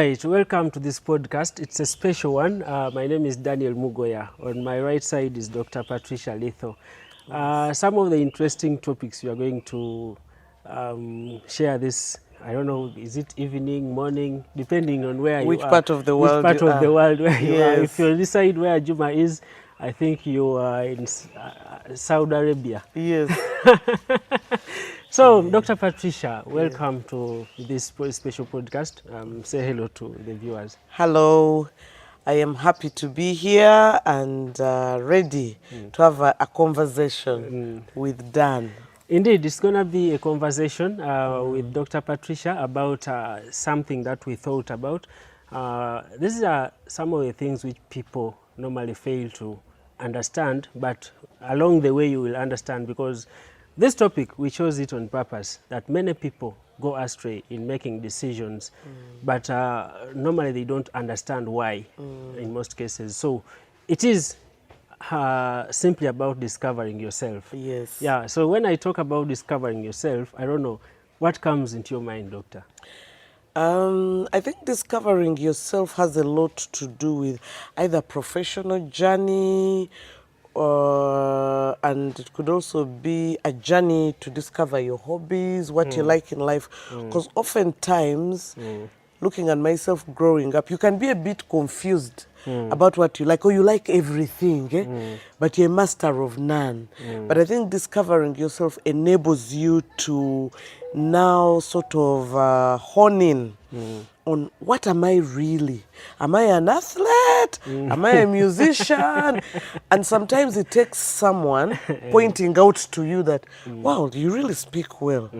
right, welcome to this podcast. It's a special one. My name is Daniel Mugoya. On my right side is Dr. Patricia Litho. Some of the interesting topics we are going to share this, I don't know, is it evening, morning, depending on where Which you are. part of the world Which part you of are. the world where you are. Yes. If you're this side where Juma is, I think you are in Saudi Arabia. Yes. So, Dr. Patricia, welcome to this special podcast. Say hello to the viewers. Hello. I am happy to be here and ready to have a conversation with Dan. Indeed, it's going to be a conversation with Dr. Patricia about something that we thought about. These are some of the things which people normally fail to understand, but along the way you will understand, because this topic, we chose it on purpose, that many people go astray in making decisions, but normally they don't understand why in most cases. So it is simply about discovering yourself. Yes. Yeah, so when I talk about discovering yourself, I don't know, what comes into your mind, doctor? I think discovering yourself has a lot to do with either professional journey, and it could also be a journey to discover your hobbies, what you like in life. Because oftentimes, looking at myself growing up, you can be a bit confused about what you like, or you like everything, but you're a master of none. But I think discovering yourself enables you to now sort of hone in on what am I really? Am I an athlete? Am I a musician? And sometimes it takes someone pointing out to you that, wow, you really speak well.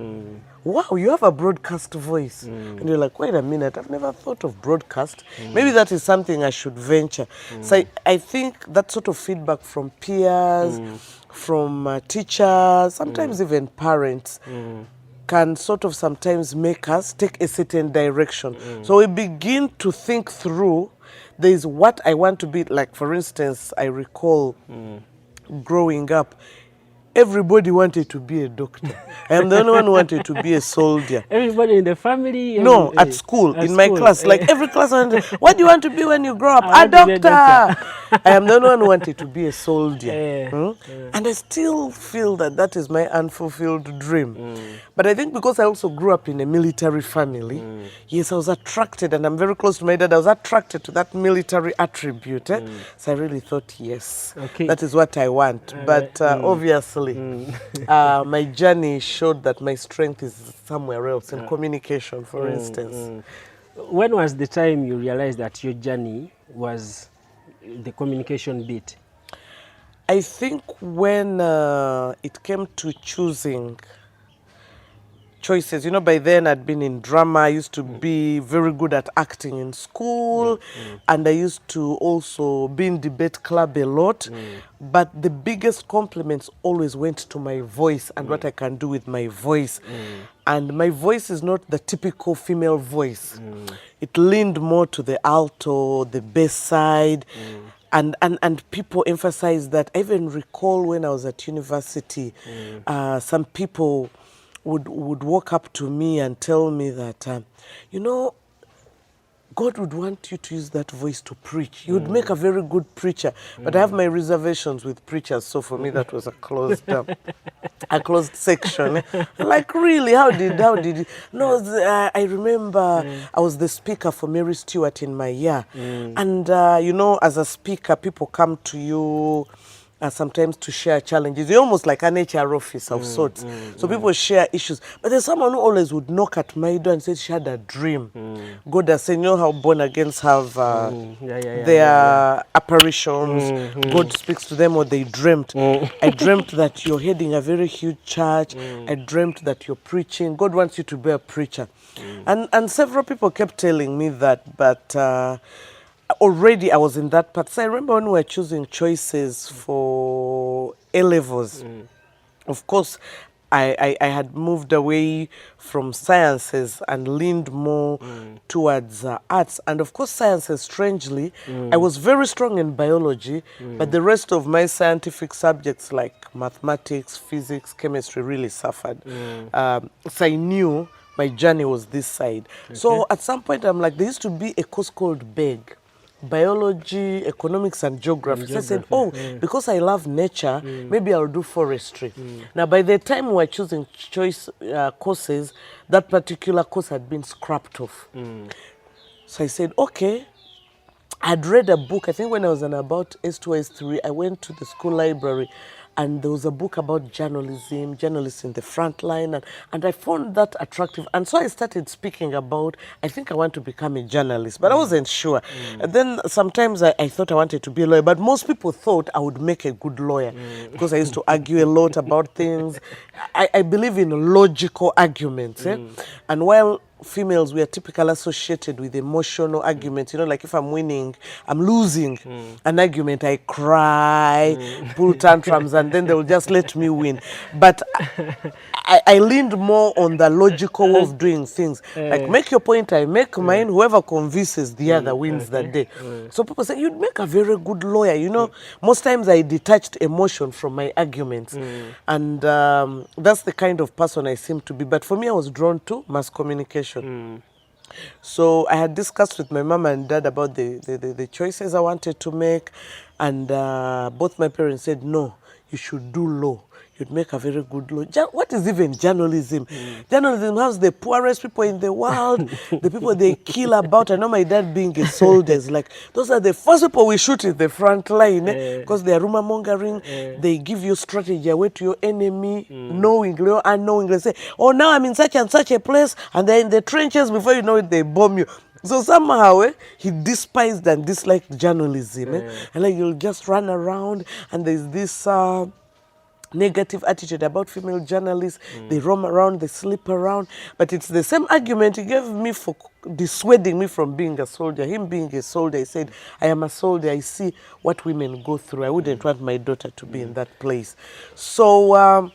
Wow, you have a broadcast voice. And you're like, wait a minute, I've never thought of broadcast. Maybe that is something I should venture. So I think that sort of feedback from peers, from teachers, sometimes even parents, can sort of sometimes make us take a certain direction. So we begin to think through, there is what I want to be. Like, for instance, I recall growing up, everybody wanted to be a doctor. I am the only one who wanted to be a soldier. Everybody in the family? No, at school, in my class. Like every class, what do you want to be when you grow up? I A want to be a doctor. I am the only one who wanted to be a soldier. Yeah. And I still feel that that is my unfulfilled dream. But I think because I also grew up in a military family, yes, I was attracted, and I'm very close to my dad, I was attracted to that military attribute. So I really thought, yes, that is what I want. But obviously, my journey showed that my strength is somewhere else, in communication, for instance. When was the time you realized that your journey was the communication bit? I think when it came to choosing choices, by then I'd been in drama. I used to be very good at acting in school, and I used to also be in debate club a lot. But the biggest compliments always went to my voice and what I can do with my voice. And my voice is not the typical female voice. It leaned more to the alto, the bass side. And people emphasize that. I even recall when I was at university, some people would walk up to me and tell me that, God would want you to use that voice to preach. You would make a very good preacher. But I have my reservations with preachers, so for me that was a closed section. Like, really, how did it? No, I remember I was the speaker for Mary Stewart in my year. And, as a speaker, people come to you sometimes to share challenges. You're almost like an HR office of sorts. So people share issues. But there's someone who always would knock at my door and say she had a dream. God has said, how born agains have their apparitions. God speaks to them, or they dreamt. I dreamt that you're heading a very huge church. I dreamt that you're preaching. God wants you to be a preacher. And several people kept telling me that, but already I was in that part. So I remember when we were choosing choices for A-levels, of course, I had moved away from sciences and leaned more towards arts. And of course, sciences, strangely, I was very strong in biology, but the rest of my scientific subjects like mathematics, physics, chemistry really suffered. So I knew my journey was this side. So at some point, I'm like, there used to be a course called BEG, Biology, Economics and Geography. So I said, oh, because I love nature, maybe I'll do forestry. Now, by the time we were choosing choice courses, that particular course had been scrapped off. So I said, okay. I'd read a book, I think when I was in about S2, S3, I went to the school library and there was a book about journalism, journalists in the front line, and I found that attractive. And so I started speaking about, I think I want to become a journalist, but I wasn't sure. And then sometimes I thought I wanted to be a lawyer, but most people thought I would make a good lawyer because I used to argue a lot about things. I believe in logical arguments. And while females, we are typically associated with emotional arguments. You know, like if I'm winning, I'm losing an argument, I cry, pull tantrums, and then they'll just let me win. But I leaned more on the logical way of doing things. Like, make your point, I make mine, whoever convinces the other wins that day. So people say, you'd make a very good lawyer. You know, most times I detached emotion from my arguments. And that's the kind of person I seem to be. But for me, I was drawn to mass communication. So I had discussed with my mom and dad about the choices I wanted to make, and both my parents said, no, you should do law. You'd make a very good law. What is even journalism? Journalism has the poorest people in the world, the people they kill about. I know my dad being a soldier is like, those are the first people we shoot in the front line, because they are rumor mongering. They give you strategy away to your enemy, knowingly or unknowingly. Say, oh, now I'm in such and such a place, and they're in the trenches. Before you know it, they bomb you. So somehow he despised and disliked journalism. And like, you'll just run around, and there's this negative attitude about female journalists. They roam around, they sleep around. But it's the same argument he gave me for dissuading me from being a soldier. Him being a soldier, he said, I am a soldier. I see what women go through. I wouldn't want my daughter to be in that place. So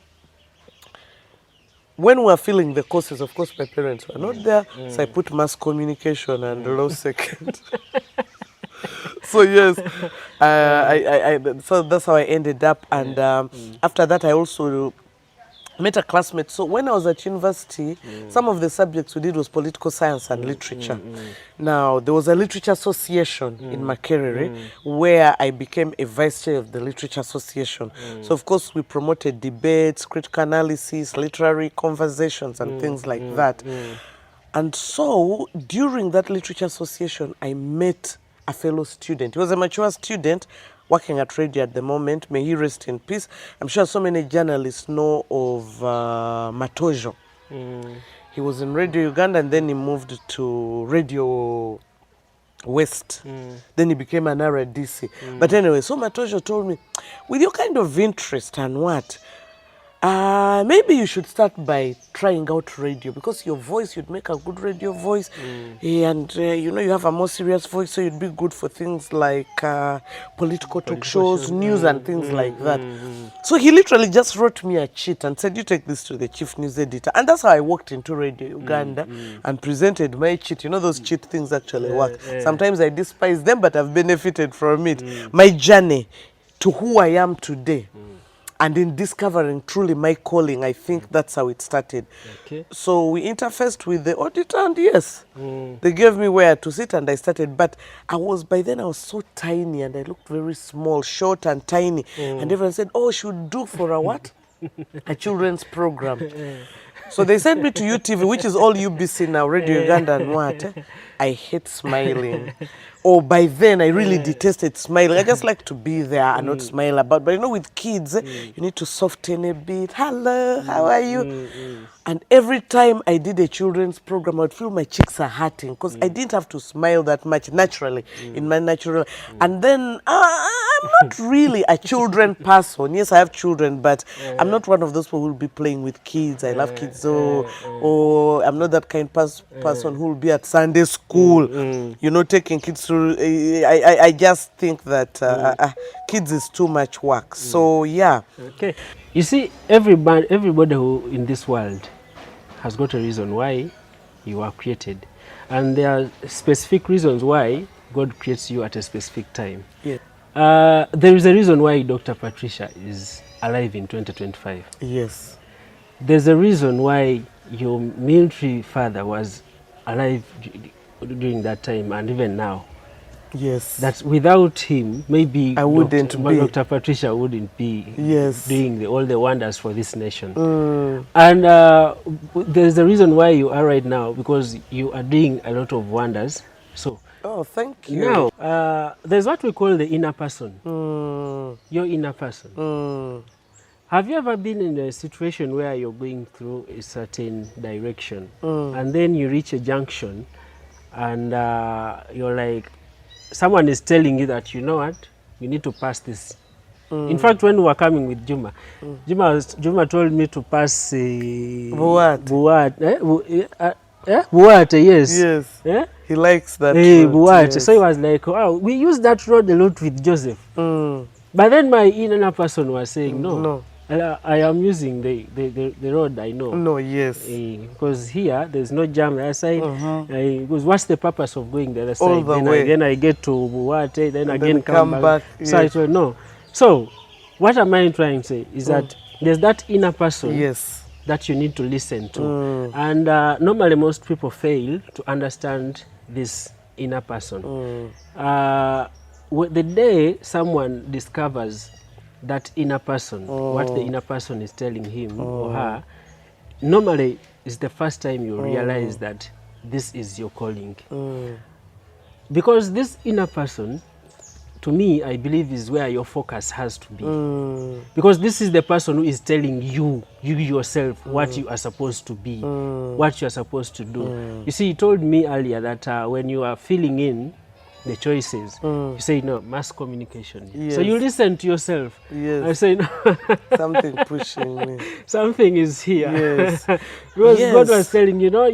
when we were filling the courses, of course, my parents were not there. So I put mass communication and law second. So yes, so that's how I ended up. And after that, I also met a classmate. So when I was at university, some of the subjects we did was political science and literature. Now, there was a literature association in Makerere where I became a vice chair of the literature association. So of course, we promoted debates, critical analysis, literary conversations, and things like that. And so during that literature association, I met a fellow student. He was a mature student working at radio at the moment. May he rest in peace. I'm sure so many journalists know of Matojo. He was in Radio Uganda, and then he moved to Radio West. Then he became an RDC. But anyway, so Matojo told me, with your kind of interest and what, maybe you should start by trying out radio, because your voice, you'd make a good radio voice, and you know, you have a more serious voice, so you'd be good for things like political talk shows, news and things like that. So he literally just wrote me a cheat and said, you take this to the chief news editor. And that's how I walked into Radio Uganda and presented my cheat. You know, those cheat things actually work. Sometimes I despise them, but I've benefited from it. My journey to who I am today. And in discovering truly my calling, I think that's how it started. So we interfaced with the auditor, and yes, they gave me where to sit, and I started. But by then I was so tiny, and I looked very small, short and tiny. And everyone said, oh, should do for a what? A children's program. So they sent me to UTV, which is all UBC now, Radio Uganda and what? I hate smiling. Oh, by then I really detested smiling. I just like to be there and not smile about. But you know, with kids, you need to soften a bit. Hello, how are you? And every time I did a children's program, I would feel my cheeks are hurting because I didn't have to smile that much naturally in my natural. And then I'm not really a children person. Yes, I have children, but I'm not one of those people who will be playing with kids. I love kids, or I'm not that kind of person who will be at Sunday school, you know, taking kids through. I just think that kids is too much work. So yeah. Okay. You see, everybody who in this world has got a reason why you are created, and there are specific reasons why God creates you at a specific time. Yeah. There is a reason why Dr. Patricia is alive in 2025. Yes. There's a reason why your military father was alive during that time and even now, Yes. that without him, maybe I wouldn't be. Dr. Patricia wouldn't be Yes. doing all the wonders for this nation. Mm. And there's a reason why you are right now, because you are doing a lot of wonders. So Oh, thank you. now, there's what we call the inner person, Mm. your inner person. Mm. Have you ever been in a situation where you're going through a certain direction and then you reach a junction and you're like, someone is telling you that, you know what, you need to pass this. In fact, when we were coming with Juma, Juma told me to pass Buat. Buat, yes. Yes. Eh? He likes that road. Buat. Yes. So he was like, oh, we use that road a lot with Joseph. Mm. But then my inner person was saying, no, No. I am using the road I know. No, yes. Because here, there's no jam the other side. Because what's the purpose of going the other side? All the way. Then I get to Buate, then And again then come back. So I yes. told, no. So, what am I trying to say is that there's that inner person Yes. that you need to listen to. And normally most people fail to understand this inner person. The day someone discovers that inner person, what the inner person is telling him or her, normally is the first time you realize that this is your calling. Because this inner person, to me, I believe is where your focus has to be. Because this is the person who is telling you yourself, what you are supposed to be, what you are supposed to do. You see, he told me earlier that when you are filling in the choices, you say, no, mass communication. Yes. So you listen to yourself. Yes. I say, no. Something pushing me. Something is here. Yes. Because Yes. God was telling you, No.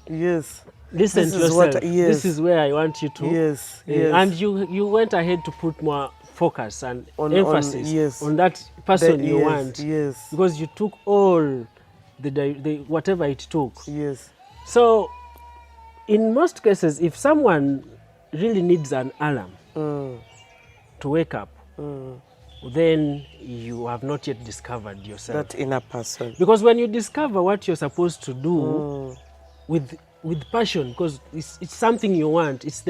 Yes. listen This to is yourself. what- yes. This is where I want you to. Yes. Uh, Yes. And you went ahead to put more focus and On- emphasis yes. on that person you yes. want. Yes. Because you took all the whatever it took. Yes. So, in most cases, if someone really needs an alarm to wake up, then you have not yet discovered yourself. That inner person. Because when you discover what you're supposed to do with passion, because it's something you want, it's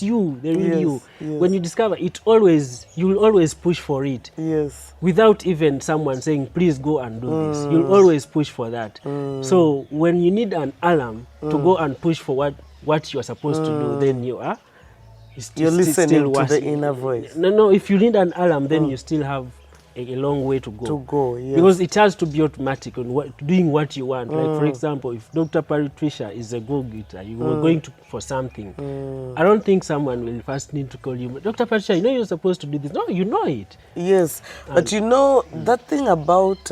you, the real Yes, you. yes. When you discover it, you will always push for it. Yes. Without even someone saying, please go and do this. You'll always push for that. So when you need an alarm to go and push for what you're supposed to do, then you are You're listening still to the working. inner voice. No, if you need an alarm, then you still have a long way to go. To go, yes. Because it has to be automatic on doing what you want. Like, for example, if Dr. Patricia is a go-getter, you were going for something, I don't think someone will first need to call you, Dr. Patricia, you know you're supposed to do this. No, you know it. Yes, but you know, that thing about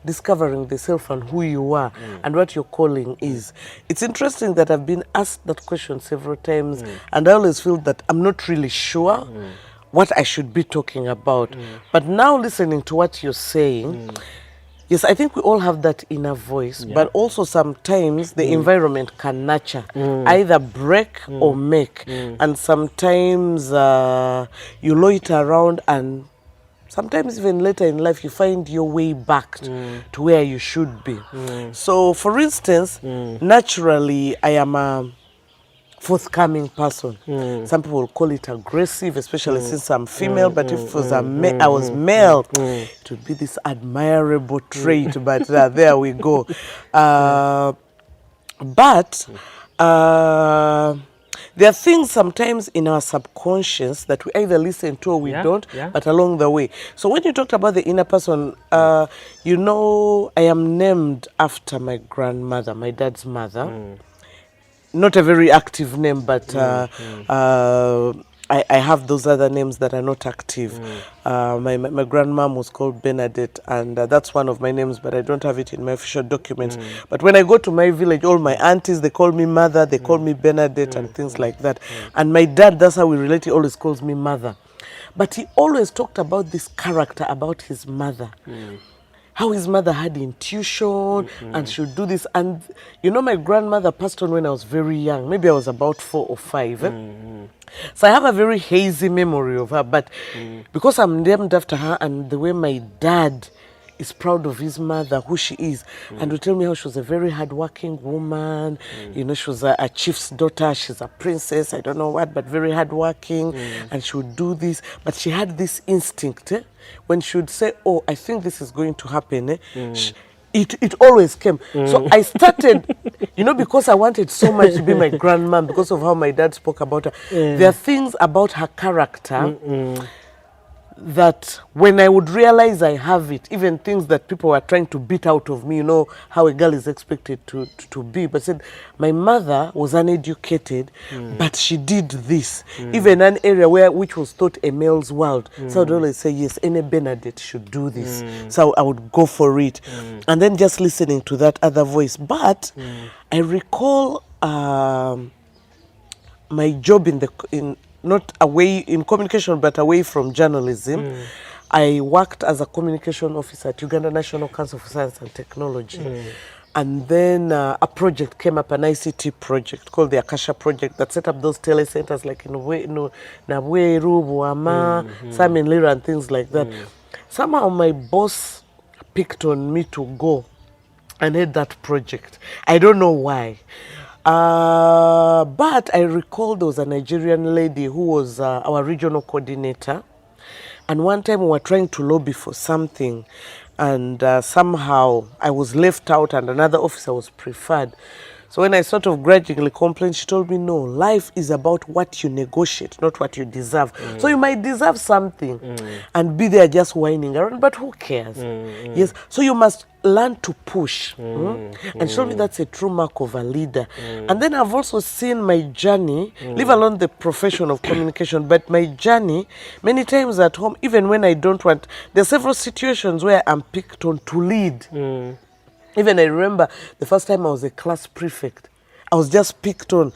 discovering the self and who you are and what your calling is, it's interesting that I've been asked that question several times, and I always feel that I'm not really sure what I should be talking about. But now listening to what you're saying, yes, I think we all have that inner voice, but also sometimes the environment can nurture, either break or make. And sometimes you loiter around, and sometimes even later in life you find your way back to where you should be. So for instance, naturally I am a forthcoming person. Some people will call it aggressive, especially since I'm female, but if it was I was male, it would be this admirable trait, but there we go. But there are things sometimes in our subconscious that we either listen to or we don't, but along the way. So when you talked about the inner person, you know, I am named after my grandmother, my dad's mother. Not a very active name, but I have those other names that are not active. My grandmom was called Bernadette, and that's one of my names, but I don't have it in my official documents. But when I go to my village, all my aunties, they call me mother, they call me Bernadette and things like that. And my dad, that's how we relate, he always calls me mother. But he always talked about this character, about his mother. How his mother had intuition and should do this. And you know, my grandmother passed on when I was very young. Maybe I was about 4 or 5. So I have a very hazy memory of her. But because I'm named after her and the way my dad is proud of his mother, who she is, and would tell me how she was a very hardworking woman. You know, she was a chief's daughter. She's a princess. I don't know what, but very hardworking. And she would do this. But she had this instinct. When she would say, "Oh, I think this is going to happen," it always came. So I started, you know, because I wanted so much to be my grandma, because of how my dad spoke about her. There are things about her character that when I would realize I have it, even things that people were trying to beat out of me, you know, how a girl is expected to be. But said, my mother was uneducated, but she did this. Even an area which was thought a male's world. So I would always say, yes, any Bernadette should do this. So I would go for it. And then just listening to that other voice. But I recall my job in not away in communication, but away from journalism. I worked as a communication officer at Uganda National Council for Science and Technology. And then a project came up, an ICT project called the Akasha Project, that set up those telecenters like in Nabweru, Buama, Simon Lira and things like that. Somehow my boss picked on me to go and head that project. I don't know why. But I recall there was a Nigerian lady who was our regional coordinator. And one time we were trying to lobby for something. And somehow I was left out and another officer was preferred. So when I sort of grudgingly complained, she told me, no, life is about what you negotiate, not what you deserve. So you might deserve something and be there just whining around, but who cares? Yes. So you must learn to push. And she told me that's a true mark of a leader. And then I've also seen my journey, leave alone the profession of communication, but my journey, many times at home, even when I don't want, there are several situations where I'm picked on to lead. Even I remember the first time I was a class prefect, I was just picked on.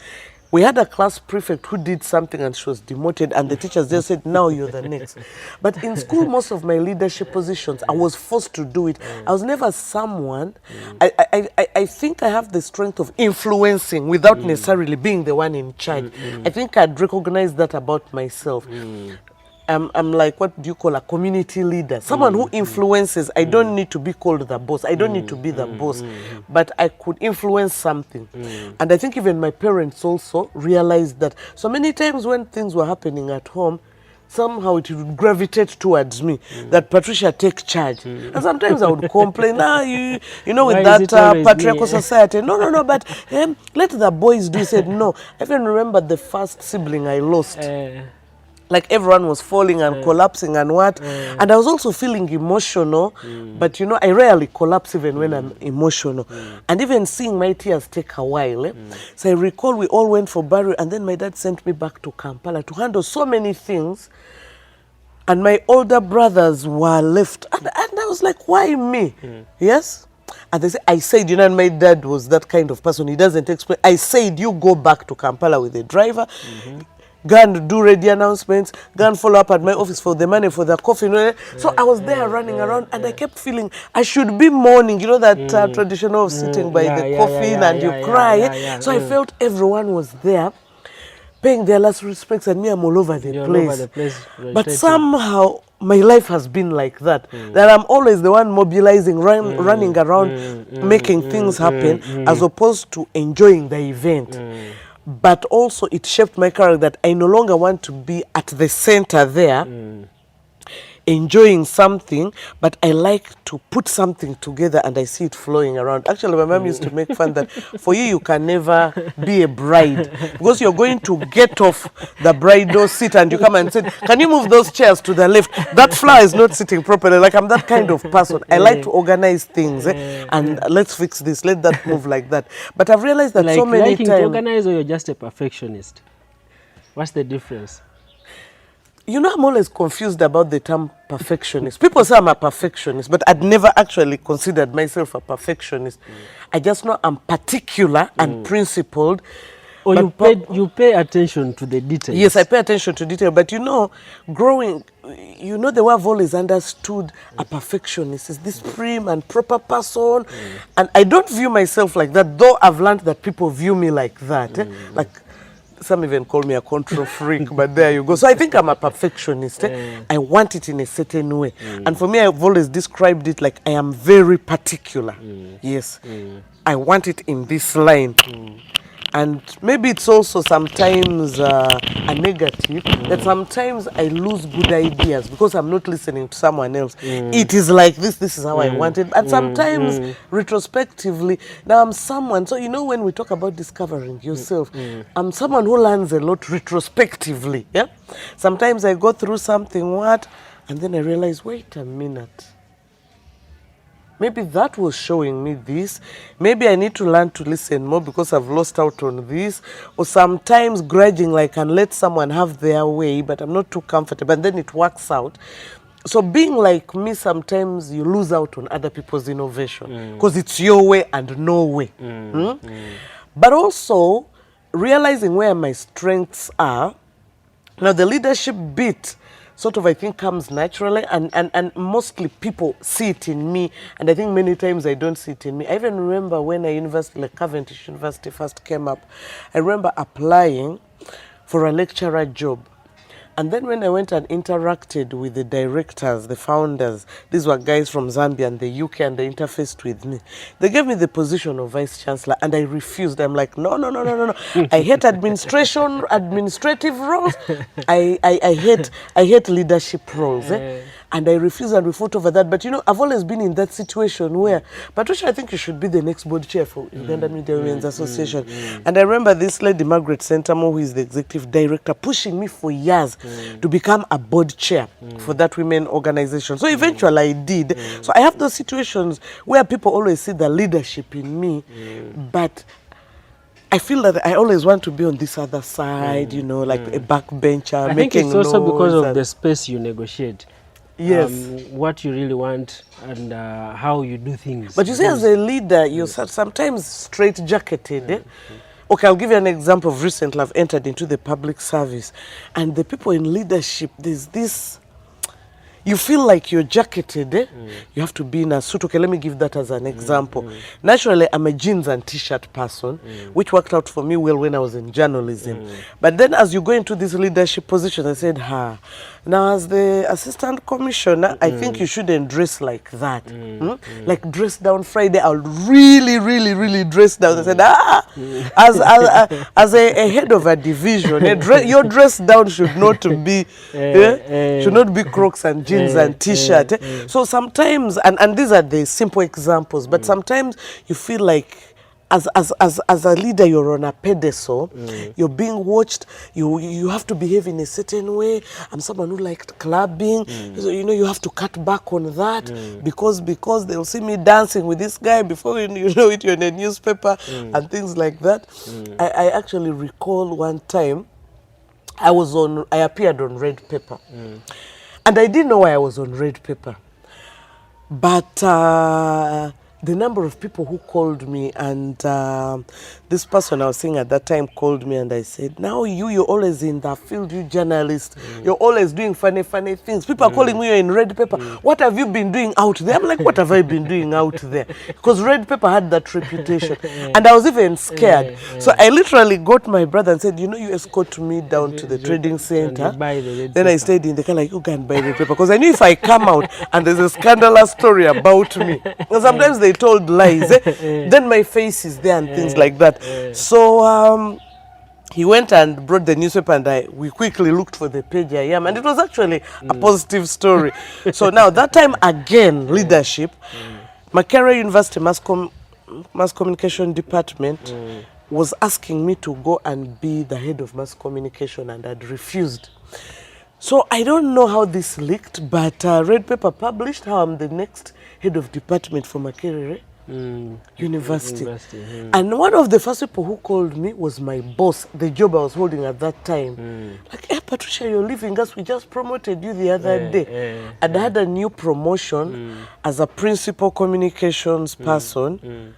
We had a class prefect who did something and she was demoted and the teachers just said, now you're the next. But in school, most of my leadership positions, I was forced to do it. I was never someone, I think I have the strength of influencing without necessarily being the one in charge. I think I'd recognize that about myself. I'm like, what do you call a community leader? Someone who influences. I don't need to be called the boss. I don't need to be the boss. But I could influence something. And I think even my parents also realized that. So many times when things were happening at home, somehow it would gravitate towards me, that Patricia take charge. And sometimes I would complain, you know, with that patriarchal society. No, but let the boys do. He said, no. I even remember the first sibling I lost. Like everyone was falling and collapsing and what. And I was also feeling emotional. But you know, I rarely collapse even when I'm emotional. And even seeing my tears take a while. So I recall we all went for burial and then my dad sent me back to Kampala to handle so many things. And my older brothers were left. And I was like, why me? Yes? And they said, I said, you know, and my dad was that kind of person. He doesn't explain. I said, you go back to Kampala with the driver. Go and do radio announcements, go and follow up at my office for the money for the coffee. So I was there running around and I kept feeling I should be mourning, you know, that tradition of sitting by the coffin and you cry. So I felt everyone was there paying their last respects and me, I'm all over the place. But somehow my life has been like that, that I'm always the one mobilizing, running around, making things happen as opposed to enjoying the event. But also it shaped my character that I no longer want to be at the center there, enjoying something, but I like to put something together and I see it flowing around. Actually, my mom used to make fun that for you can never be a bride because you're going to get off the bridal seat and you come and say, can you move those chairs to the left? That flower is not sitting properly. Like I'm that kind of person. I like to organize things and let's fix this, let that move like that. But I've realized that like so many times... to organize or you're just a perfectionist? What's the difference? You know, I'm always confused about the term perfectionist. People say I'm a perfectionist, but I'd never actually considered myself a perfectionist. I just know I'm particular and principled. Or you pay attention to the details. Yes, I pay attention to detail. But you know, growing, you know, the way I've always understood a perfectionist is this prim and proper person. And I don't view myself like that, though I've learned that people view me like that. Like, some even call me a control freak, but there you go. So I think I'm a perfectionist. I want it in a certain way. And for me, I've always described it like I am very particular. Yes. I want it in this line. And maybe it's also sometimes a negative, that sometimes I lose good ideas because I'm not listening to someone else. It is like this is how I want it. And sometimes, retrospectively, now I'm someone, so you know when we talk about discovering yourself, I'm someone who learns a lot retrospectively. Yeah. Sometimes I go through something, and then I realize, wait a minute. Maybe that was showing me this. Maybe I need to learn to listen more because I've lost out on this. Or sometimes grudging, like, I can let someone have their way, but I'm not too comfortable. And then it works out. So being like me, sometimes you lose out on other people's innovation because it's your way and no way. But also realizing where my strengths are. Now the leadership bit sort of, I think, comes naturally, and mostly people see it in me, and I think many times I don't see it in me. I even remember when like Cavendish University first came up, I remember applying for a lecturer job. And then when I went and interacted with the directors, the founders, these were guys from Zambia and the UK, and they interfaced with me. They gave me the position of vice chancellor, and I refused. I'm like, no. I hate administration, administrative roles. I hate leadership roles. And I refused, and we fought over that. But you know, I've always been in that situation where, Patricia, I think you should be the next board chair for Uganda Media Women's Association. And I remember this lady, Margaret Sentamo, who is the executive director, pushing me for years to become a board chair for that women organization. So eventually I did. So I have those situations where people always see the leadership in me, but I feel that I always want to be on this other side, you know, like a backbencher. I think it's also because of the space you negotiate. Yes. What you really want and how you do things. But you see, as a leader, you're sometimes straight-jacketed. Okay, I'll give you an example of recently. I've entered into the public service, and the people in leadership, there's this, you feel like you're jacketed. You have to be in a suit. Okay, let me give that as an example. Naturally, I'm a jeans and t-shirt person, which worked out for me well when I was in journalism. But then as you go into this leadership position, I said, now as the assistant commissioner, I think you shouldn't dress like that. Like dress down Friday, I'll really dress down. I said, as a head of a division, your dress down should not be should not be Crocs and jeans and t-shirt. So sometimes, and these are the simple examples, but sometimes you feel like as a leader, you're on a pedestal, you're being watched, you have to behave in a certain way. I'm someone who liked clubbing, so you know you have to cut back on that because they'll see me dancing with this guy before you know it, you're in a newspaper and things like that. I actually recall one time I appeared on Red Pepper, and I didn't know why I was on Red Pepper, but the number of people who called me, and this person I was seeing at that time called me, and I said, now you're always in that field, you journalist, you're always doing funny things. People are calling me, you're in Red Pepper. What have you been doing out there? I'm like, what have I been doing out there? Because Red Pepper had that reputation. And I was even scared. So I literally got my brother and said, you know, you escort me down to the trading center. Then I stayed in the car like, you can buy Red Pepper. Because I knew if I come out and there's a scandalous story about me, because sometimes they told lies, then my face is there and things like that. So he went and brought the newspaper, and we quickly looked for the page I am, and it was actually a positive story. So now that time again, leadership, Makerere University Mass Communication Department was asking me to go and be the head of mass communication, and I'd refused. So I don't know how this leaked, but Red Pepper published how I'm the next head of department for Makerere University. And one of the first people who called me was my boss, the job I was holding at that time. Like, hey, Patricia, you're leaving us. We just promoted you the other day. And I had a new promotion as a principal communications person.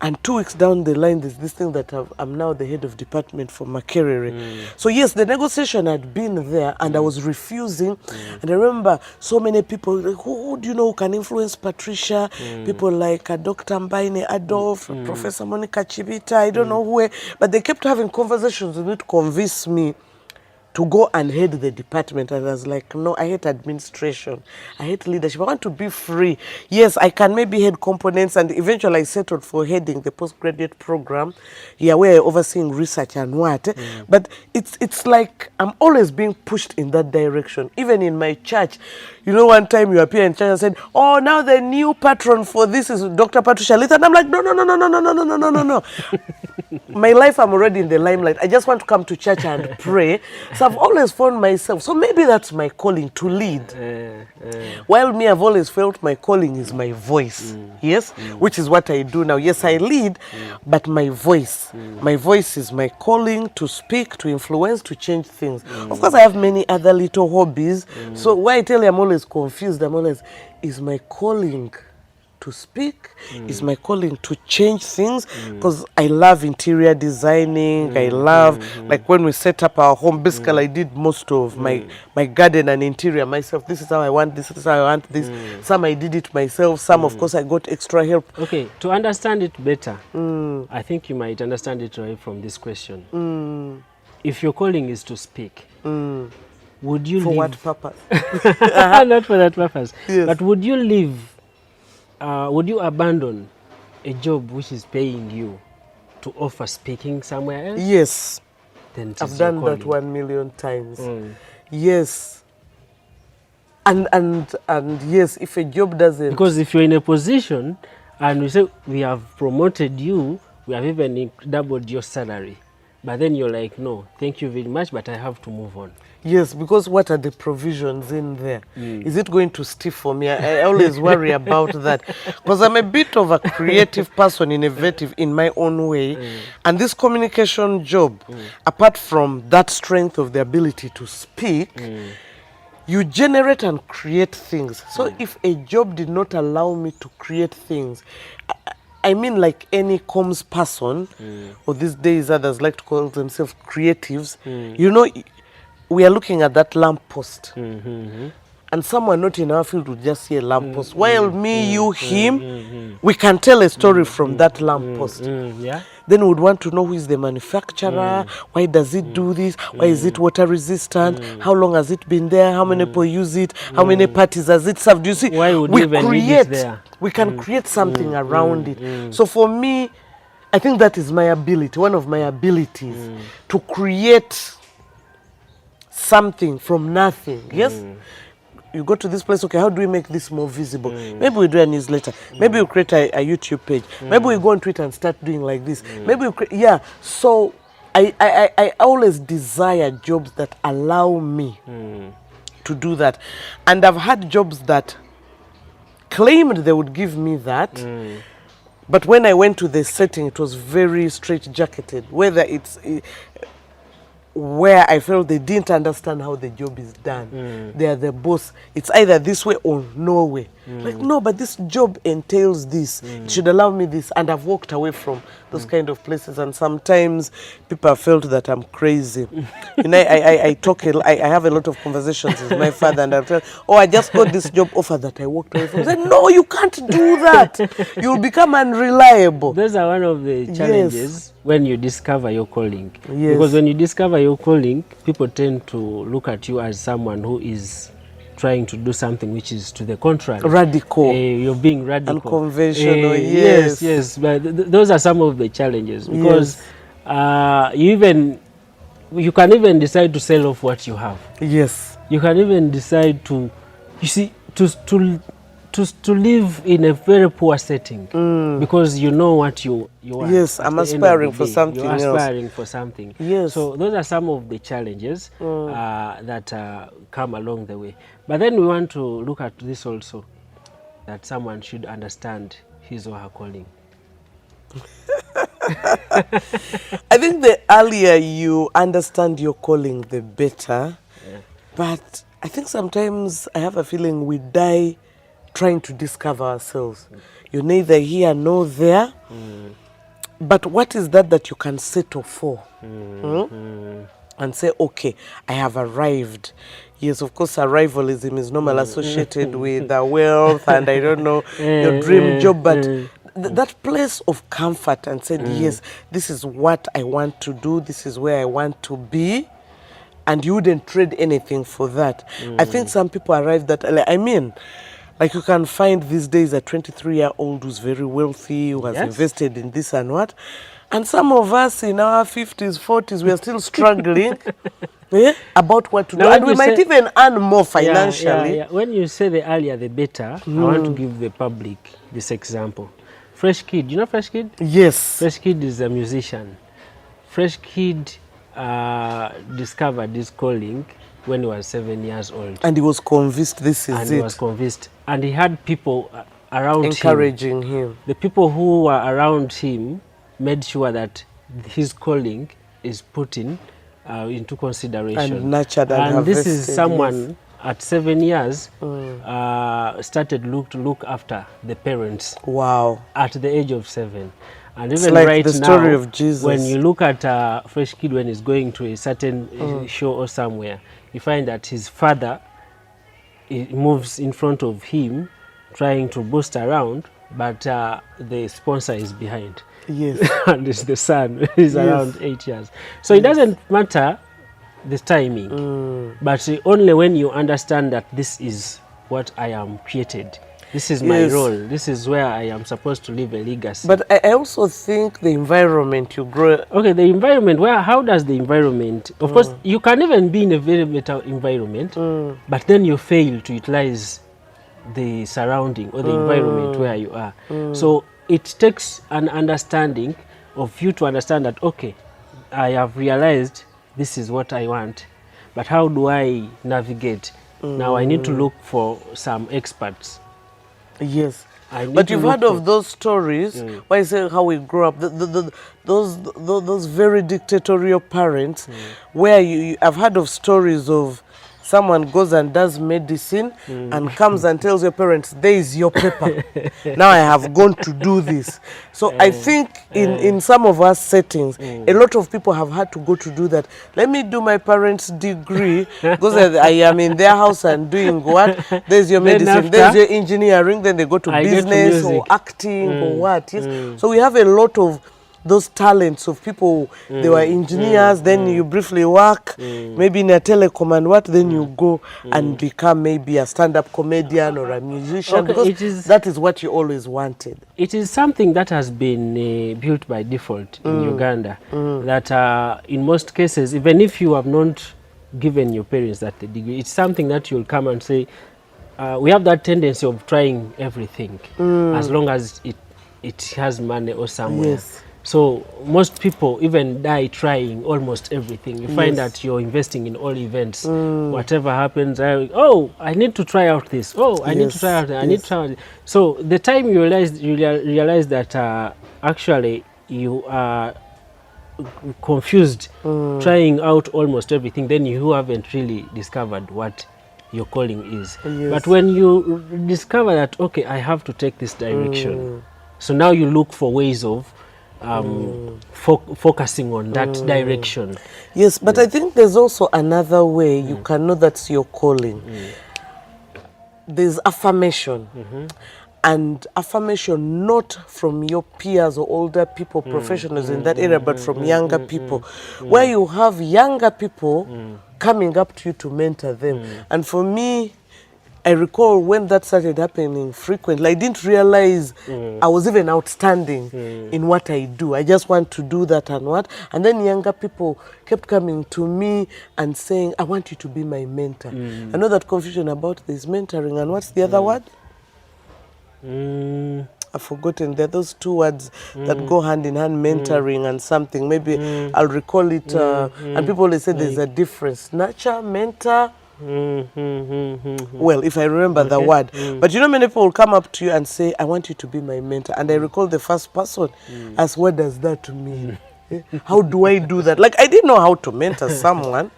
And 2 weeks down the line, there's this thing that I'm now the head of department for Makerere. So yes, the negotiation had been there, and I was refusing. And I remember so many people, like, who do you know who can influence Patricia? People like Dr. Mbaine Adolf, Professor Monica Chibita, I don't know who, but they kept having conversations with me to convince me to go and head the department. And I was like, no, I hate administration. I hate leadership. I want to be free. Yes, I can maybe head components, and eventually I settled for heading the postgraduate program, yeah, where I overseeing research and what. But it's like I'm always being pushed in that direction. Even in my church, you know, one time you appear in church and said, oh, now the new patron for this is Dr. Patricia Litha. And I'm like, no. My life, I'm already in the limelight. I just want to come to church and pray. So I've always found myself, so maybe that's my calling, to lead. While me, I've always felt my calling is my voice. Yes, which is what I do now. Yes, I lead, but my voice is my calling to speak, to influence, to change things. Of course, I have many other little hobbies. So why I tell you I'm always confused, is my calling to speak, is my calling to change things, because I love interior designing. I love, like when we set up our home, basically I did most of my garden and interior myself. This is how I want this is how I want this. Some I did it myself, some of course I got extra help. Okay, to understand it better, I think you might understand it right from this question. If your calling is to speak, would you For leave? what purpose? Not for that purpose. Yes. But would you leave, would you abandon a job which is paying you to offer speaking somewhere else? Yes, Then it I've is your done that calling. 1,000,000 times. Yes. And yes, if a job doesn't... Because if you're in a position and we say we have promoted you, we have even doubled your salary, but then you're like, no, thank you very much, but I have to move on. Yes, because what are the provisions in there? Is it going to stiff for me? I always worry about that, because I'm a bit of a creative person, innovative in my own way. And this communication job, apart from that strength of the ability to speak, you generate and create things. So if a job did not allow me to create things, I mean, like any comms person, or these days others like to call themselves creatives, you know, we are looking at that lamppost. And someone not in our field would just see a lamppost. While me, you, him, we can tell a story from that lamppost. Yeah. Then we would want to know who is the manufacturer, why does it do this, why is it water resistant, how long has it been there, how many people use it, how many parties has it served. You see, Why would we you even need it there? We can create something around it. So for me, I think that is my ability, one of my abilities, to create something from nothing. Yes? You go to this place, okay, how do we make this more visible? Maybe we do a newsletter. Maybe we create a YouTube page. Maybe we go on Twitter and start doing like this. Maybe we create, yeah. So I always desire jobs that allow me to do that. And I've had jobs that claimed they would give me that. But when I went to the setting, it was very straight-jacketed. Whether it's... where I felt they didn't understand how the job is done. They are the boss. It's either this way or no way. Like, no, but this job entails this. It should allow me this. And I've walked away from those kind of places. And sometimes people have felt that I'm crazy. You know, I have a lot of conversations with my father, and I'll tell, oh, I just got this job offer that I walked away from. I said, no, you can't do that. You'll become unreliable. Those are one of the challenges when you discover your calling. Yes. Because when you discover your calling, people tend to look at you as someone who is trying to do something which is to the contrary. Radical. You're being radical. Unconventional, yes. But those are some of the challenges, because you can even decide to sell off what you have. Yes. You can even decide to, you see, to live in a very poor setting, because you know what you want. Yes, I'm aspiring for something else. You're aspiring for something. Yes. So those are some of the challenges that come along the way. But then we want to look at this also, that someone should understand his or her calling. I think the earlier you understand your calling, the better. Yeah. But I think sometimes I have a feeling we die trying to discover ourselves. You're neither here nor there. But what is that you can settle for? And say, okay, I have arrived. Yes, of course, arrivalism is normally associated with wealth and I don't know, your dream job, but that place of comfort and said, yes, this is what I want to do, this is where I want to be, and you wouldn't trade anything for that. I think some people arrive that, I mean, like you can find these days a 23-year-old who's very wealthy, who has invested in this and what. And some of us in our 50s, 40s, we are still struggling about what to do. And we might even earn more financially. When you say the earlier, the better, I want to give the public this example. Fresh Kid, you know Fresh Kid? Yes. Fresh Kid is a musician. Fresh Kid discovered his calling when he was 7 years old. And he was convinced this is it. And he was convinced. And he had people around encouraging him. The people who were around him made sure that his calling is put into consideration. And nurtured and harvested. This is someone at 7 years started to look after the parents. Wow. At the age of 7. And it's even like right the story now, of Jesus. when you look at a Fresh Kid when he's going to a certain show or somewhere, you find that his father moves in front of him trying to boost around, but the sponsor is behind. Yes. And it's the son. He's around 8 years. So it doesn't matter the timing, but only when you understand that this is what I am created. This is my role. This is where I am supposed to leave a legacy. But I also think the environment you grow... Okay, the environment, how does the environment... Of course, you can even be in a very better environment, but then you fail to utilize the surrounding or the environment where you are. So it takes an understanding of you to understand that, okay, I have realized this is what I want, but how do I navigate? Now I need to look for some experts. Yes, but you've heard of those stories where I say how we grew up, those very dictatorial parents, where I've heard of stories of someone goes and does medicine and comes and tells your parents, there is your paper. Now I have gone to do this. So I think in some of our settings, a lot of people have had to go to do that. Let me do my parents' degree because I am in their house and doing what? There's your medicine, there's your engineering, then they go to business or acting or what. Yes. So we have a lot of those talents of people, they were engineers, then you briefly work, maybe in a telecom and what, then you go and become maybe a stand-up comedian or a musician, because that is what you always wanted. It is something that has been built by default in Uganda, that in most cases, even if you have not given your parents that degree, it's something that you'll come and say, we have that tendency of trying everything, as long as it has money or somewhere. Yes. So most people even die trying almost everything. You find that you're investing in all events. Whatever happens, I need to try out this. Oh, I need to try out that. I need to try out this. So the time you realize that actually you are confused, trying out almost everything, then you haven't really discovered what your calling is. But when you discover that, okay, I have to take this direction, so now you look for ways of focusing on that direction. Yes, but I think there's also another way you can know that's your calling. There's affirmation. And affirmation not from your peers or older people, professionals in that area, but from younger people, where you have younger people coming up to you to mentor them. And for me, I recall when that started happening frequently, I didn't realize I was even outstanding in what I do. I just want to do that and what. And then younger people kept coming to me and saying, I want you to be my mentor. I know that confusion about this mentoring and what's the other word? I've forgotten. There are those two words that go hand in hand, mentoring and something. Maybe I'll recall it. And people always say there's a difference. Nurture, mentor. Well, if I remember the word. But you know, many people will come up to you and say, I want you to be my mentor. And I recall the first person asked, what does that mean? How do I do that? Like, I didn't know how to mentor someone.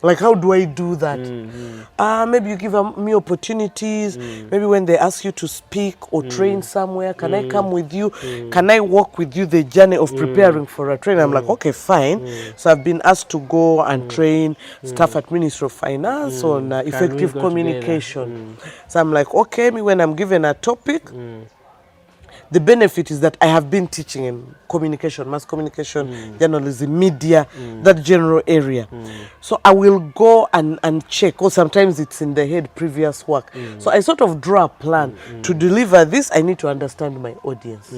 Like, how do I do that? Maybe you give me opportunities. Maybe when they ask you to speak or train somewhere, can I come with you? Can I walk with you the journey of preparing for a train? I'm like, okay, fine. So I've been asked to go and train staff at Ministry of Finance on effective communication. So I'm like, okay, me when I'm given a topic, the benefit is that I have been teaching in communication, mass communication, journalism, media, that general area. So I will go and check, or sometimes it's in the head, previous work. So I sort of draw a plan. To deliver this, I need to understand my audience.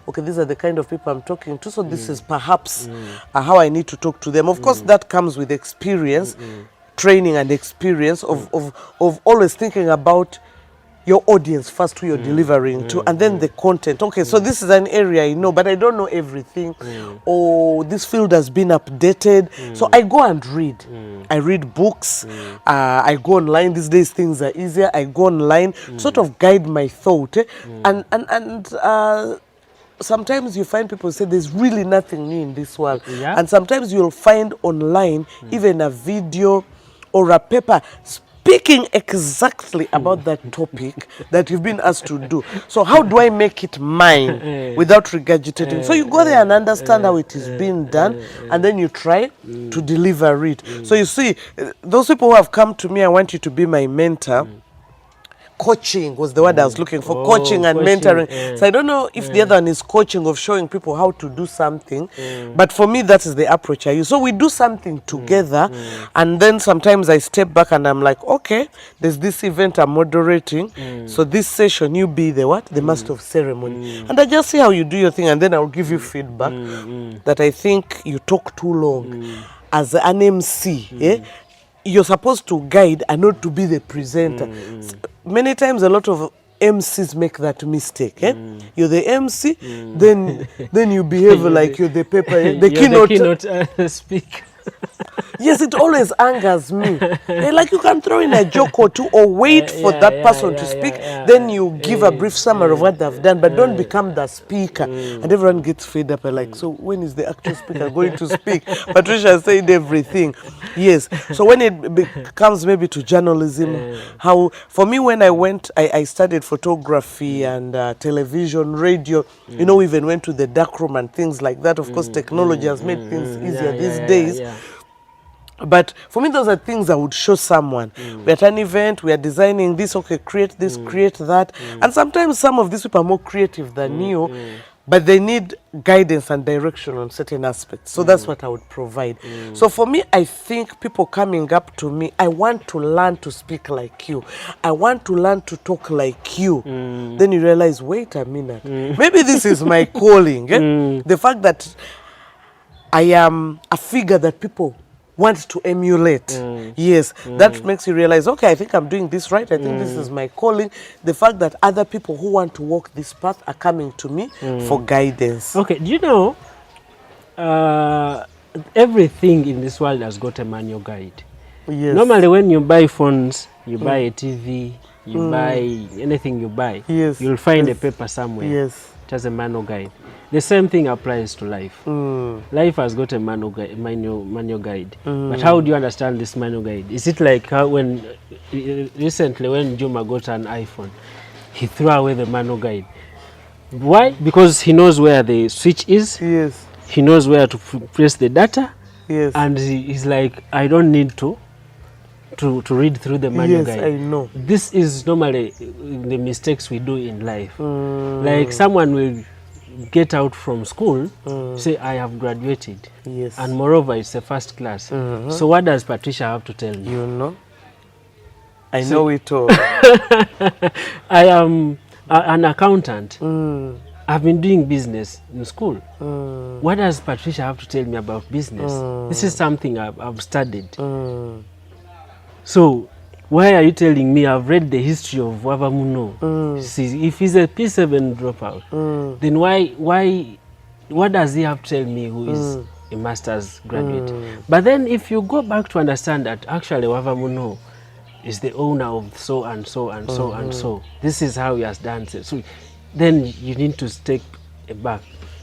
Okay, these are the kind of people I'm talking to, so this is perhaps how I need to talk to them. Of course, that comes with experience, training and experience of always thinking about your audience first, who you're delivering to, and then the content. Okay, so this is an area I know, but I don't know everything. Or this field has been updated. So I go and read. I read books. I go online. These days things are easier. I go online, sort of guide my thought. And sometimes you find people say there's really nothing new in this world. Yeah. And sometimes you'll find online even a video or a paper speaking exactly about that topic that you've been asked to do. So how do I make it mine without regurgitating? So you go there and understand how it is being done, and then you try to deliver it. So you see, those people who have come to me, I want you to be my mentor. Coaching was the word I was looking for. Coaching and mentoring. So I don't know if the other one is coaching, of showing people how to do something. But for me, that is the approach I use. So we do something together. And then sometimes I step back and I'm like, okay, there's this event I'm moderating. So this session, you be the what? The master of ceremony. And I just see how you do your thing. And then I'll give you feedback that I think you talk too long. As an MC, you're supposed to guide and not to be the presenter. Many times a lot of MCs make that mistake. You're the MC, then you behave like you're the paper, the keynote speaker. Yes, it always angers me. Like, you can throw in a joke or two or wait for that person to speak, then you give a brief summary of what they've done, but don't become the speaker. And everyone gets fed up and like, so when is the actual speaker going to speak? Patricia said everything. Yes. So when it comes maybe to journalism, how, for me, when I went, I studied photography and television, radio, you know, we even went to the dark room and things like that. Of course, technology has made things easier these days. But for me, those are things I would show someone. We're at an event, we are designing this, okay, create this, create that. And sometimes some of these people are more creative than you, but they need guidance and direction on certain aspects. So that's what I would provide. So for me, I think people coming up to me, I want to learn to speak like you. I want to learn to talk like you. Then you realize, wait a minute, maybe this is my calling. The fact that I am a figure that people want to emulate. Yes, that makes you realize, okay, I think I'm doing this right. I think this is my calling. The fact that other people who want to walk this path are coming to me for guidance. Okay, do you know, everything in this world has got a manual guide. Yes. Normally when you buy phones, you buy a TV, you buy anything you buy, you'll find a paper somewhere. Yes. It has a manual guide. The same thing applies to life. Life has got a manual guide. But how do you understand this manual guide? Is it like how when recently when Juma got an iPhone, he threw away the manual guide? Why? Because he knows where the switch is. Yes. He knows where to press the data. Yes. And he's like, I don't need to read through the manual guide. Yes, I know. This is normally the mistakes we do in life. Like someone will get out from school, say, I have graduated. Yes. And moreover, it's a first class. So what does Patricia have to tell me? You know? I know it all. I am an accountant. I've been doing business in school. What does Patricia have to tell me about business? This is something I've studied. So why are you telling me I've read the history of Wavamuno? See, if he's a P7 dropout, then what does he have to tell me who is a master's graduate? But then if you go back to understand that actually Wavamuno is the owner of so and so and so and so, this is how he has done it. So then you need to take it back.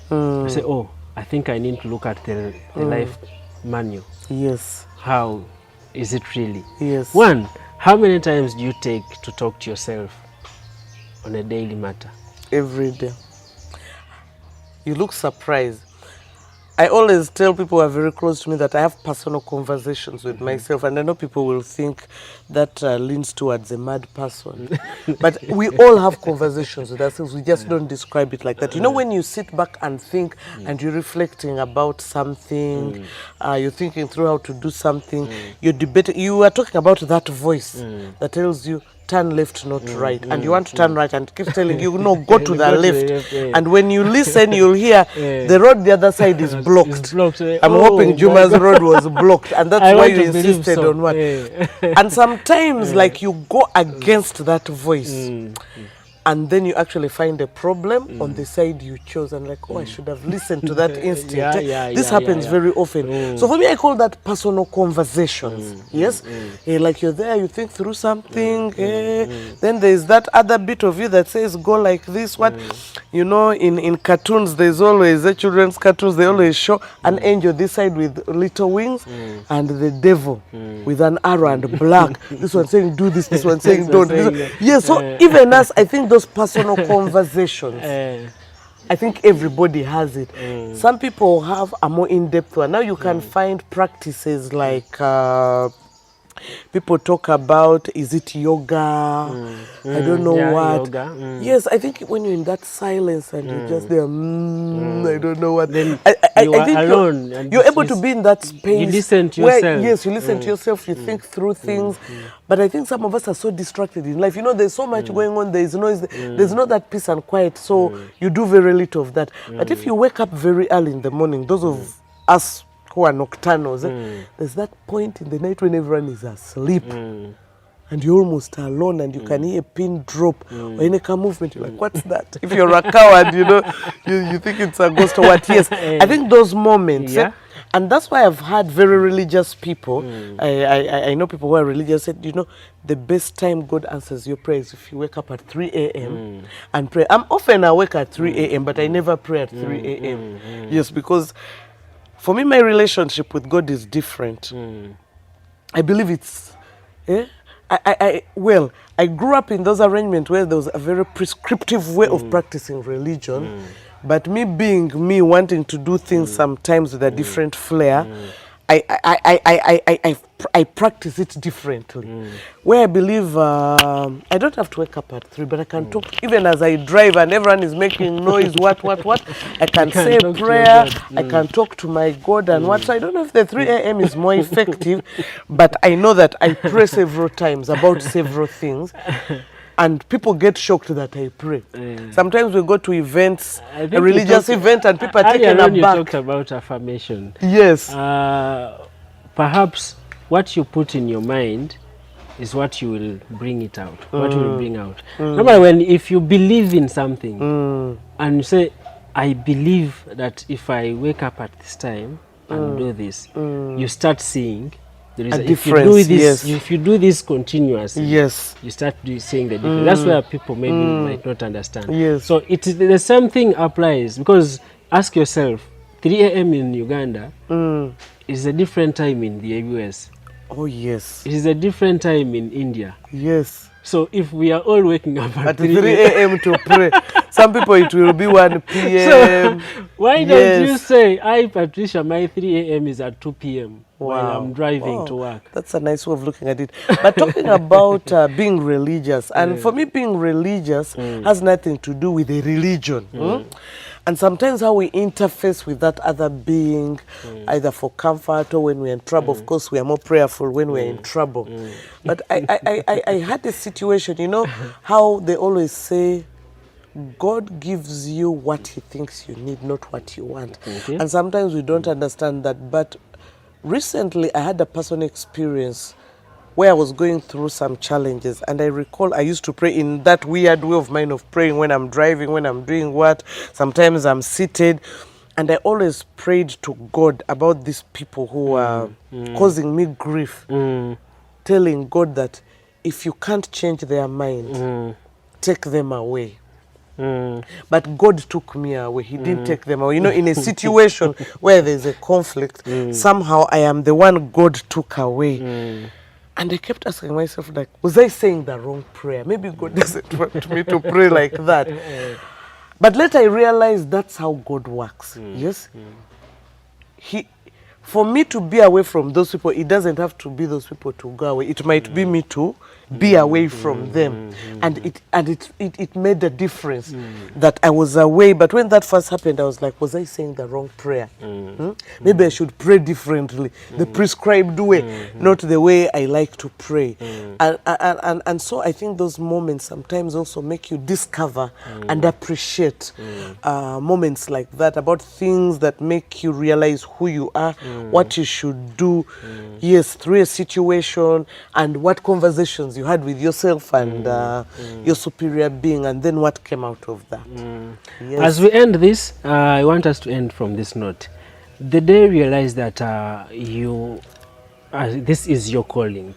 Say, oh, I think I need to look at the life manual. Yes. How is it really? Yes. One, how many times do you take to talk to yourself on a daily matter? Every day. You look surprised. I always tell people who are very close to me that I have personal conversations with myself, and I know people will think that leans towards a mad person. But we all have conversations with ourselves, we just don't describe it like that. You know, when you sit back and think and you're reflecting about something, you're thinking through how to do something, you're debating, you are talking about that voice that tells you, turn left, not right, and you want to turn right and keeps telling you, no, go to the left. And when you listen, you'll hear the road the other side is blocked. I'm hoping Juma's road was blocked, and that's why you insisted on what. And sometimes, like, you go against that voice. And then you actually find a problem on the side you chose, and like, oh, I should have listened to that instinct. This happens very often. So for me, I call that personal conversations. Yes, like you're there, you think through something. Then there's that other bit of you that says, go like this. What, you know, in cartoons, there's always children's cartoons. They always show an angel this side with little wings, and the devil with an arrow and black. This one saying do this. This one saying don't. Yes. So even us, I think those personal conversations, I think everybody has it. Some people have a more in-depth one. Now you can find practices like people talk about, is it yoga? I don't know what. Yoga. Yes, I think when you're in that silence and you're just there, I don't know what. Then I think alone. You're able to be in that space. You listen to yourself. Yes, you listen to yourself. You think through things. But I think some of us are so distracted in life. You know, there's so much going on. There's noise. There's not that peace and quiet. So you do very little of that. But if you wake up very early in the morning, those of us who are nocturnals, there's that point in the night when everyone is asleep and you're almost alone and you can hear a pin drop or any car movement. You're like, what's that? If you're a coward, you know, you think it's a ghost or what. Yes, I think those moments, and that's why I've had very religious people. I know people who are religious said, you know, the best time God answers your prayers if you wake up at 3 a.m. and pray. I'm often awake at 3 a.m., but I never pray at 3 a.m. Yes, because for me, my relationship with God is different. I believe it's, well, I grew up in those arrangements where there was a very prescriptive way of practicing religion. But me being me, wanting to do things sometimes with a different flair, I practice it differently. Where I believe I don't have to wake up at 3, but I can talk even as I drive and everyone is making noise, what. I can say a prayer, I can talk to my God and what. So I don't know if the 3 a.m. is more effective, but I know that I pray several times about several things. And people get shocked that I pray. Sometimes we go to events, a religious event, and people are taken aback. You talked about affirmation. Yes. Perhaps what you put in your mind is what you will bring it out, what you will bring out. Normally, if you believe in something and you say, I believe that if I wake up at this time and do this, you start seeing there is a difference. If you do this continuously, you start seeing the difference. That's where people maybe might not understand. So the same thing applies, because ask yourself, 3 a.m. in Uganda is a different time in the US. Oh yes. It is a different time in India. Yes. So if we are all waking up at 3 a.m. to pray, some people it will be 1 p.m. So why don't you say, I, Patricia, my 3 a.m. is at 2 p.m. while I'm driving to work? That's a nice way of looking at it. But talking about being religious, and for me being religious has nothing to do with a religion. And sometimes how we interface with that other being, either for comfort or when we're in trouble. Of course, we are more prayerful when we're in trouble. But I had a situation, you know, how they always say, God gives you what he thinks you need, not what you want. And sometimes we don't understand that. But recently, I had a personal experience where I was going through some challenges, and I recall I used to pray in that weird way of mine of praying when I'm driving, when I'm doing what. Sometimes I'm seated, and I always prayed to God about these people who are causing me grief, telling God that if you can't change their mind, take them away. But God took me away. He didn't take them away. You know, in a situation where there's a conflict, somehow I am the one God took away. And I kept asking myself, like, was I saying the wrong prayer? Maybe God doesn't want me to pray like that. But later I realized that's how God works. Yes? For me to be away from those people, it doesn't have to be those people to go away. It might be me to be away from them. And it made a difference that I was away. But when that first happened, I was like, was I saying the wrong prayer? Maybe I should pray differently, the prescribed way, not the way I like to pray. And so I think those moments sometimes also make you discover and appreciate moments like that, about things that make you realize who you are, what you should do, yes, through a situation, and what conversations you had with yourself and your superior being, and then what came out of that. Yes. As we end this, I want us to end from this note. The day you realize that this is your calling,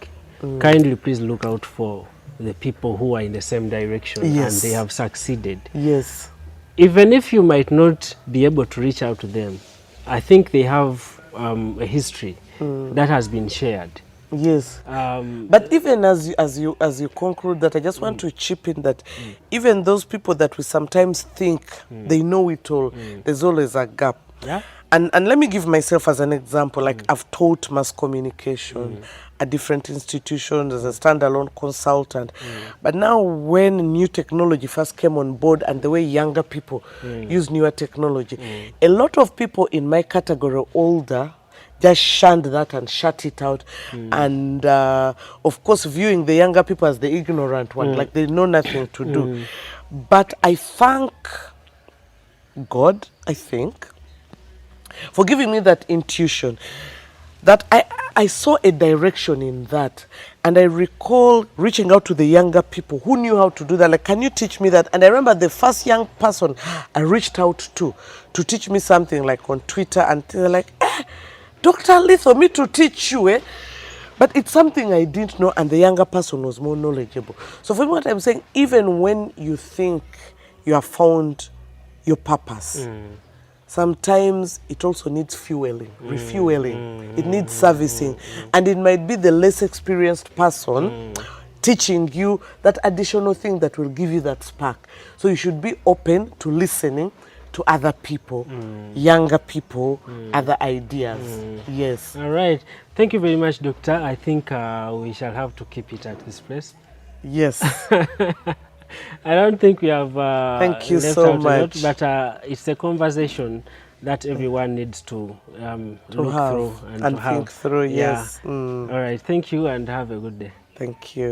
kindly please look out for the people who are in the same direction and they have succeeded. Yes. Even if you might not be able to reach out to them, I think they have a history that has been shared. Yes. But even as you conclude that, I just want to chip in that even those people that we sometimes think they know it all, there's always a gap. Yeah. And let me give myself as an example. Like, I've taught mass communication at different institutions as a standalone consultant. But now when new technology first came on board and the way younger people use newer technology, a lot of people in my category, older, just shunned that and shut it out. And of course, viewing the younger people as the ignorant one, like they know nothing to do. But I thank God, I think, for giving me that intuition, that I saw a direction in that. And I recall reaching out to the younger people who knew how to do that. Like, can you teach me that? And I remember the first young person I reached out to teach me something, like on Twitter, and they're like, Dr. Lee, for me to teach you, eh? But it's something I didn't know, and the younger person was more knowledgeable. So for me, what I'm saying, even when you think you have found your purpose, sometimes it also needs fueling, refueling. It needs servicing. And it might be the less experienced person teaching you that additional thing that will give you that spark. So you should be open to listening to other people, younger people, other ideas. Yes. All right. Thank you very much, Doctor. I think we shall have to keep it at this place. Yes. I don't think we have thank you left so out much. A lot, but it's a conversation that everyone needs to look through and to think through. Yes. All right. Thank you and have a good day. Thank you.